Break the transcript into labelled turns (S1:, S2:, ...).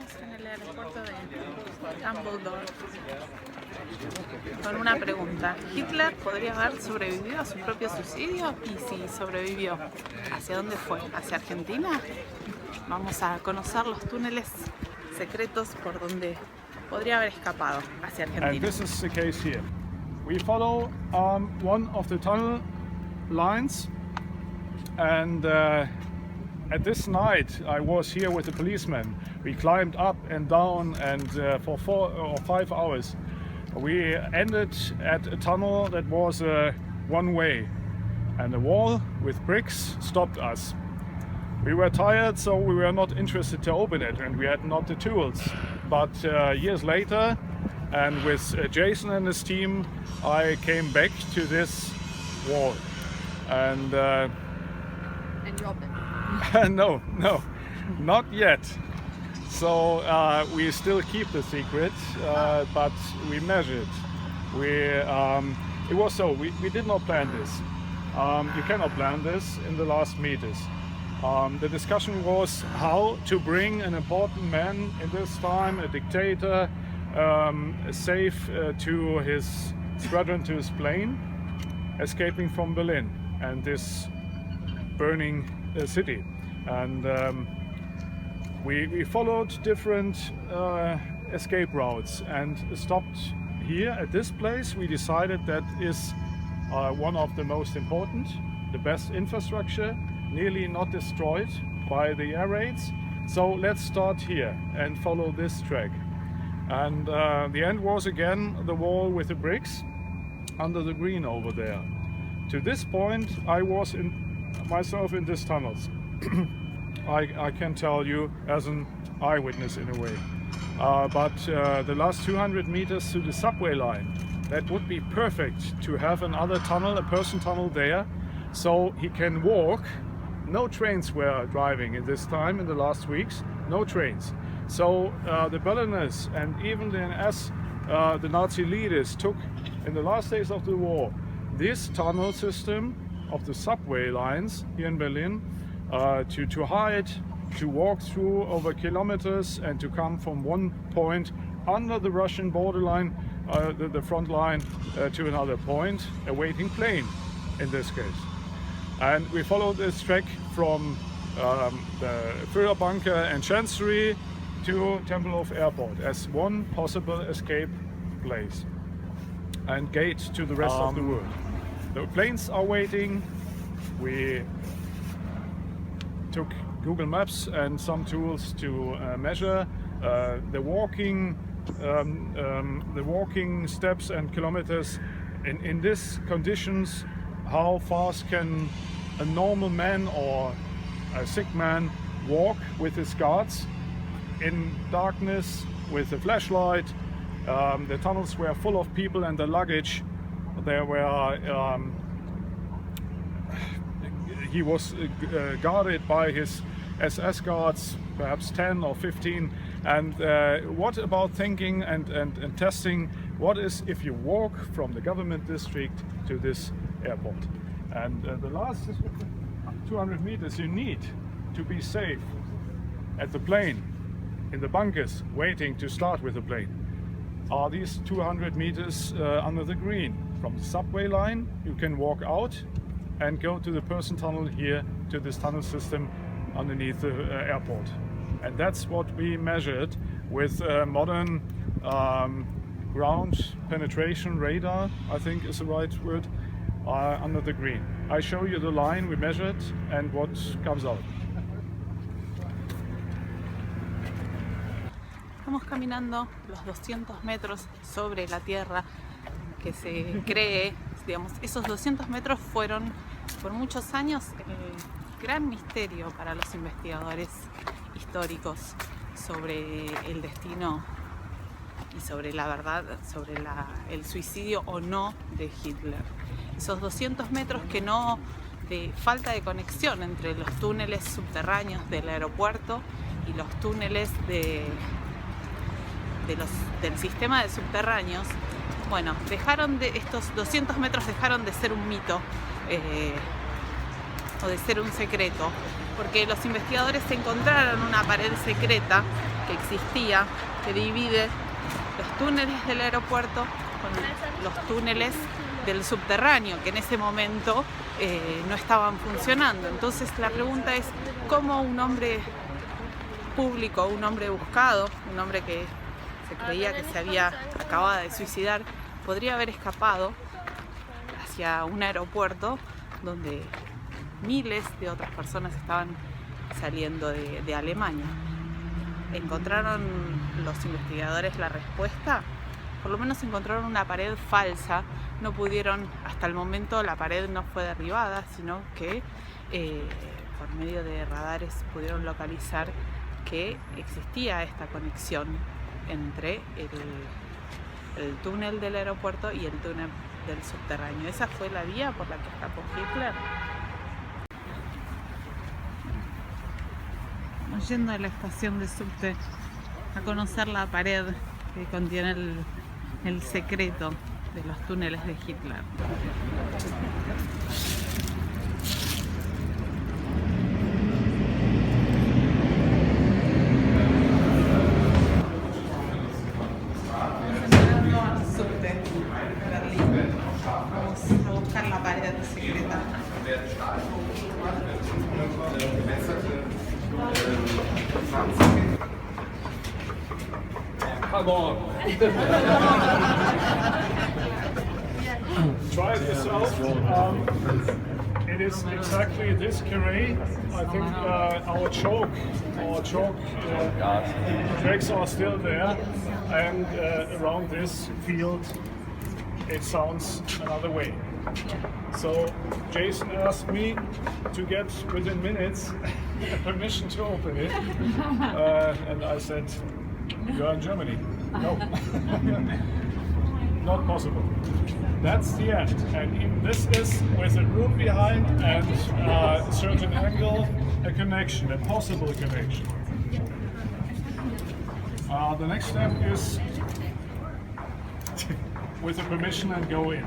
S1: Estamos en el aeropuerto de Dumbledore con una pregunta. ¿Hitler podría haber sobrevivido a su propio suicidio? Y si sobrevivió, ¿hacia dónde fue? ¿Hacia Argentina? Vamos a conocer los túneles secretos por donde podría haber escapado hacia Argentina.
S2: And this is the case here. We follow one of the tunnel lines, and at this night I was here with the policeman. We climbed up and down, and for 4 or 5 hours we ended at a tunnel that was one way, and a wall with bricks stopped us. We were tired, so we were not interested to open it, and we had not the tools. But years later, and with Jason and his team, I came back to this wall, and
S3: you opened it?
S2: no, not yet. So we still keep the secret, but we measured. It was so, we did not plan this. You cannot plan this in the last meters. The discussion was how to bring an important man in this time, a dictator, safe to his squadron, to his plane, escaping from Berlin and this burning city. And we followed different escape routes and stopped here at this place. We decided that is one of the most important, the best infrastructure, nearly not destroyed by the air raids. So let's start here and follow this track. And the end was again the wall with the bricks under the green over there. To this point I was myself in these tunnels. I can tell you as an eyewitness in a way. But the last 200 meters to the subway line, that would be perfect to have another tunnel, a person tunnel there, so he can walk. No trains were driving in this time, in the last weeks, no trains. So the Berliners and even the NS, the Nazi leaders, took in the last days of the war this tunnel system of the subway lines here in Berlin to hide, to walk through over kilometers and to come from one point under the Russian borderline, the front line, to another point, awaiting plane in this case. And we followed this track from the Führerbunker and Chancery to Tempelhof Airport as one possible escape place and gate to the rest of the world. The planes are waiting. We took Google Maps and some tools to measure the walking steps and kilometers in these conditions. How fast can a normal man or a sick man walk with his guards in darkness with a flashlight? The tunnels were full of people and the luggage. There were he was guarded by his SS guards, perhaps 10 or 15. And what about thinking and testing? What is if you walk from the government district to this airport? And the last 200 meters you need to be safe at the plane, in the bunkers, waiting to start with the plane, are these 200 meters under the green. From the subway line you can walk out and go to the person tunnel here, to this tunnel system underneath the airport. And that's what we measured with modern ground penetration radar, I think is the right word, under the green. I show you the line we measured and what comes out.
S1: Estamos caminando los 200 metros sobre la tierra que se cree, digamos, esos 200 metros fueron por muchos años el gran misterio para los investigadores históricos sobre el destino y sobre la verdad, sobre el suicidio o no de Hitler. Esos 200 metros que no, de falta de conexión entre los túneles subterráneos del aeropuerto y los túneles del sistema de subterráneos, bueno, estos 200 metros dejaron de ser un mito o de ser un secreto, porque los investigadores encontraron una pared secreta que existía que divide los túneles del aeropuerto con los túneles del subterráneo, que en ese momento no estaban funcionando. Entonces la pregunta es cómo un hombre público, un hombre buscado, un hombre que se creía que se había acabado de suicidar, podría haber escapado hacia un aeropuerto donde miles de otras personas estaban saliendo de Alemania. ¿Encontraron los investigadores la respuesta? Por lo menos encontraron una pared falsa. No pudieron, hasta el momento la pared no fue derribada, sino que por medio de radares pudieron localizar que existía esta conexión entre el túnel del aeropuerto y el túnel del subterráneo. Esa fue la vía por la que escapó Hitler. Yendo a la estación de subte a conocer la pared que contiene el secreto de los túneles de Hitler. Entrando al subte de Berlín, vamos a buscar la pared secreta.
S2: Come on. Try it yourself. It is exactly this carré. I think our chalk tracks are still there, and around this field it sounds another way. So Jason asked me to get within minutes permission to open it, and I said, "You're in Germany. No, not possible." That's the end, and even this is with a room behind and a certain angle, a connection, a possible connection. The next step is with the permission and go in.